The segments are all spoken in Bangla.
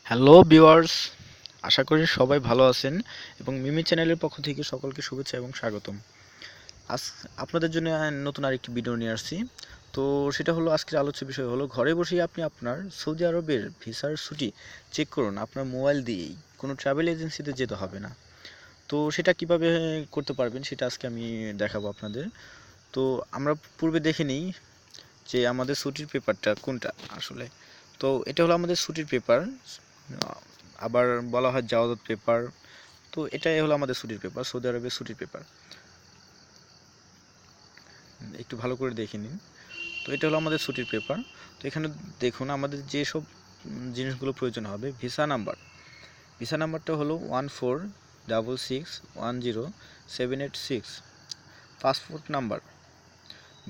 হ্যালো ভিউয়ার্স, আশা করি সবাই ভালো আছেন এবং মিমি চ্যানেলের পক্ষ থেকে সকলকে শুভেচ্ছা এবং স্বাগতম। আজ আপনাদের জন্য নতুন আরেকটি ভিডিও নিয়ে আসছি। তো সেটা হলো, আজকের আলোচ্য বিষয় হলো ঘরে বসেই আপনি আপনার সৌদি আরবের ভিসার ছুটি চেক করুন আপনার মোবাইল দিয়েই, কোনো ট্রাভেল এজেন্সিতে যেতে হবে না। তো সেটা কিভাবে করতে পারবেন সেটা আজকে আমি দেখাবো আপনাদের। তো আমরা পূর্বে দেখে নিই যে আমাদের ছুটির পেপারটা কোনটা আসলে। তো এটা হলো আমাদের ছুটির পেপার, আবার বলা হয় জাওয়াজত পেপার। তো এটাই হলো আমাদের ছুটির পেপার, সৌদি আরবের ছুটির পেপার। একটু ভালো করে দেখে নিন। তো এটা হলো আমাদের ছুটির পেপার। তো এখানে দেখুন আমাদের যেসব জিনিসগুলো প্রয়োজন হবে। ভিসা নাম্বারটা হলো 1466610786। Passport number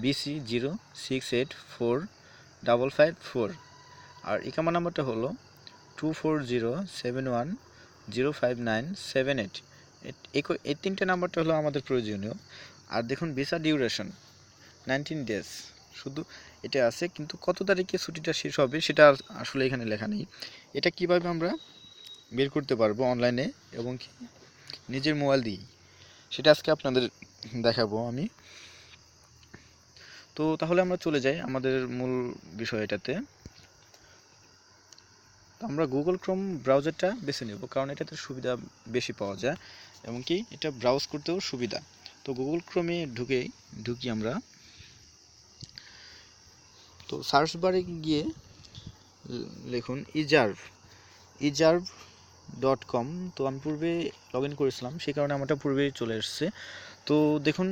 BC06845554। আর ইকামা নাম্বারটা হলো 2407105978। এই তিনটে নাম্বারটা হলো আমাদের প্রয়োজনীয়। আর দেখুন ভিসা ডিউরেশন 19 ডেজ, শুধু এটা আছে, কিন্তু কত তারিখে ছুটিটা শেষ হবে সেটা আসলে এখানে লেখা নেই। এটা কিভাবে আমরা বের করতে পারবো অনলাইনে এবং কি নিজের মোবাইল দিয়ে, সেটা আজকে আপনাদের দেখাবো আমি। তো তাহলে আমরা চলে যাই আমাদের মূল বিষয়টাতে। তো আমরা গুগল ক্রোম ব্রাউজারটা বেছে নেব, কারণ এটাতে সুবিধা বেশি পাওয়া যায় এবং কি এটা ব্রাউজ করতেও সুবিধা। তো গুগল ক্রোমে ঢুকি আমরা। তো সার্চ বারে গিয়ে লিখুন ইজার্ভ.com। তো আমি পূর্বে লগ ইন করেছিলাম, সেই কারণে আমারটা পূর্বেই চলে এসেছে। তো দেখুন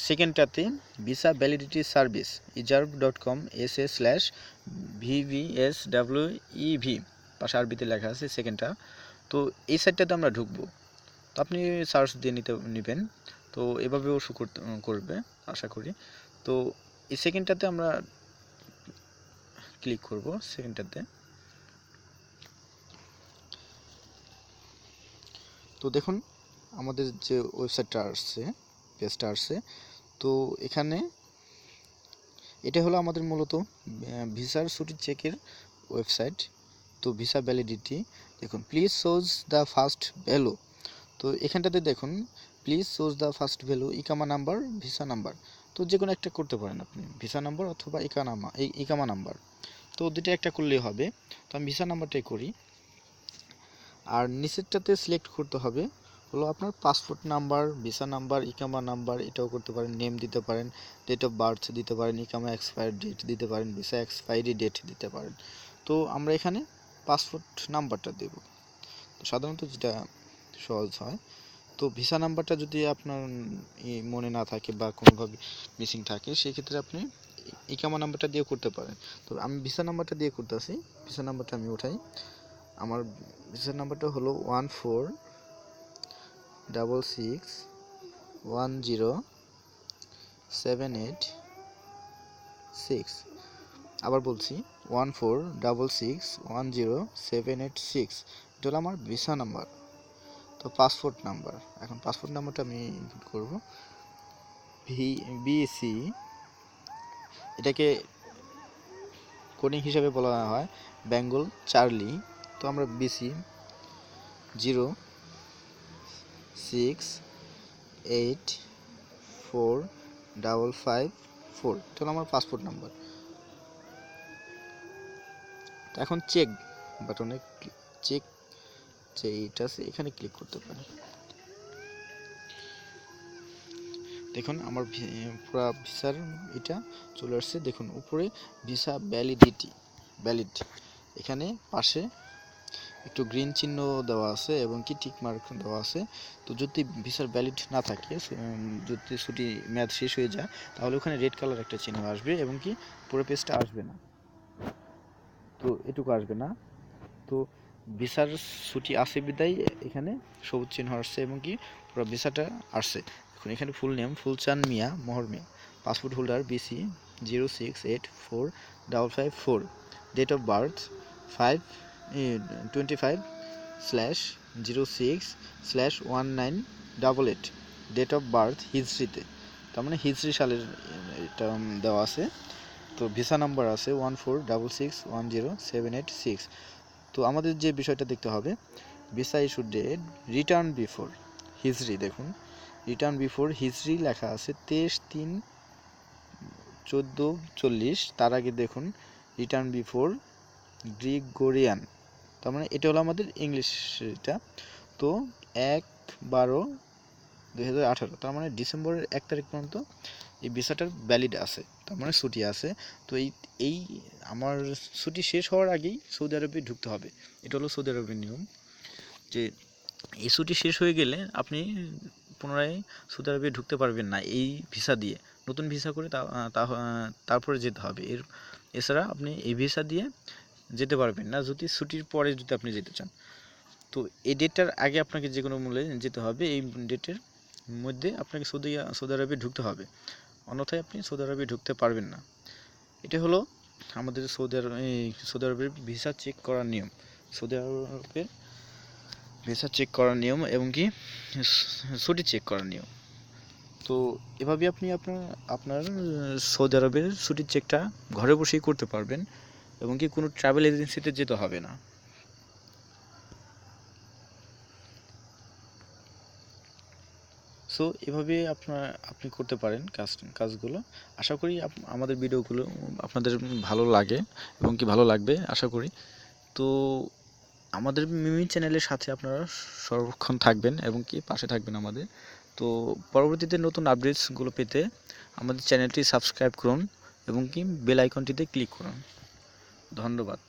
সেকেন্ডটাতে ভিসা ভ্যালিডিটি সার্ভিস ইজার্ভ.com SA/VVSWEV পাশে আরবিতে লেখা আছে সেকেন্ডটা। তো এই সাইটটাতে আমরা ঢুকবো। তো আপনি সার্চ দিয়ে নেবেন। তো এভাবেও করবে আশা করি। তো এই সেকেন্ডটাতে আমরা ক্লিক করব। সেকেন্ডটাতে তো দেখুন আমাদের যে ওয়েবসাইটটা আসছে, পেজটা আসছে। তো এখানে এটা হলো আমাদের মূলত ভিসার ছুটি চেকের ওয়েবসাইট। তো ভিসা ভ্যালিডিটি দেখুন, please shows the first value. তো এখানটাতে দেখুন please shows the first value ইকামা নাম্বার ভিসা নাম্বার। তো যে কোনো একটা করতে পারেন আপনি, ভিসা নাম্বার অথবা ইকামা নাম্বার। তো দুটো একটা করলেই হবে। তো আমি ভিসা নাম্বারটাই করি। আর নিচেরটাতে সিলেক্ট করতে হবে হলো আপনার পাসপোর্ট নাম্বার, ভিসা নাম্বার, ইকামা নাম্বার, এটাও করতে পারেন, নেম দিতে পারেন, ডেট অফ বার্থ দিতে পারেন, ইকামা এক্সপায়ার ডেট দিতে পারেন, ভিসা এক্সপায়ারি ডেট দিতে পারেন। তো আমরা এখানে পাসপোর্ট নাম্বারটা দেব, তো সাধারণত যেটা সহজ হয়। তো ভিসা নাম্বারটা যদি আপনার মনে না থাকে বা কোনোভাবে মিসিং থাকে, সেই ক্ষেত্রে আপনি ইকামা নাম্বারটা দিয়ে করতে পারেন। তো আমি ভিসা নাম্বারটা দিয়ে করতেছি। ভিসা নাম্বারটা আমি উঠাই। আমার ভিসা নাম্বারটা হলো 14661078 6। আবার বলছি 14661078 6। এটা হলো আমার ভিসা নাম্বার। তো পাসপোর্ট নাম্বার, এখন পাসপোর্ট নাম্বারটা আমি ইনপুট করব। BC, এটাকে কোডিং হিসাবে বলা হয় বেঙ্গল চার্লি। তো আমরা BC 06845554, এটা হলো আমার পাসপোর্ট নাম্বার। এখন চেক বাটনে চেক যে এটা আছে এখানে ক্লিক করতে পারি। দেখুন আমার পুরো ভিসার এটা চলে আসছে। দেখুন উপরে ভিসা ভ্যালিড, এখানে পাশে একটু গ্রিন চিহ্ন দেওয়া আছে এবং কি টিক মার্ক দেওয়া আছে। তো যদি ভিসার ভ্যালিড না থাকে, যদি ছুটি মেয়াদ শেষ হয়ে যায়, তাহলে ওখানে রেড কালার একটা চিহ্ন আসবে এবং কি পুরো পেজটা আসবে না। তো এটুকু আসবে না। তো ভিসার ছুটি আছে বিদায় এখানে সবুজ চিহ্ন আসছে এবং কি পুরো ভিসাটা আসছে। এখন এখানে full name Phulchand Miya Mohar Miya, passport holder BC 06845554, date of birth 525/06/1988, date of birth হিজরিতে, তার মানে হিজরি সালের এটা দেওয়া আছে। তো ভিসা নাম্বার আছে 14661078 6। তো তো আমাদের যে বিষয়টা দেখতে হবে, visa issue date return before হিজরি। দেখুন রিটার্ন বিফোর হিজরি লেখা আছে 23/3/1440। তার আগে দেখুন রিটার্ন বিফোর গ্রিগোরিয়ান, তার মানে এটা হলো আমাদের ইংলিশ। এটা তো 1/12/2018, তার মানে ডিসেম্বরের 1 তারিখ পর্যন্ত এই ভিসাটার ভ্যালিড আছে, তার মানে ছুটি আছে। তো এই আমার ছুটি শেষ হওয়ার আগেই সৌদি আরবে ঢুকতে হবে। এটা হলো সৌদি আরবের নিয়ম, যে এই ছুটি শেষ হয়ে গেলে আপনি পুনরায় সৌদি আরবে ঢুকতে পারবেন না এই ভিসা দিয়ে। নতুন ভিসা করে তারপরে যেতে হবে। এছাড়া আপনি এই ভিসা দিয়ে যেতে পারবেন না যদি ছুটির পরে যদি আপনি যেতে চান। তো এই ডেটটার আগে আপনাকে যে কোনো মূল্যে যেতে হবে, এই ডেটের মধ্যে আপনাকে সৌদি আরবে ঢুকতে হবে, অন্যথায় আপনি সৌদি আরবে ঢুকতে পারবেন না। এটা হলো আমাদের সৌদি আরবের ভিসা চেক করার নিয়ম, সৌদি আরবের ভিসা চেক করার নিয়ম এবং কি ছুটি চেক করার নিয়ম। তো এভাবে আপনি আপনার সৌদি আরবের ছুটির চেকটা ঘরে বসেই করতে পারবেন এবং কি কোনো ট্রাভেল এজেন্সিতে যেতে হবে না। সো এভাবে আপনি করতে পারেন কাজগুলো। আশা করি আমাদের ভিডিওগুলো আপনাদের ভালো লাগে এবং কি ভালো লাগবে আশা করি। তো আমাদের মিমি চ্যানেলের সাথে আপনারা সর্বক্ষণ থাকবেন এবং কি পাশে থাকবেন আমাদের। তো পরবর্তীতে নতুন আপডেটসগুলো পেতে আমাদের চ্যানেলটি সাবস্ক্রাইব করুন এবং কি বেল আইকনটিতে ক্লিক করুন। ধন্যবাদ।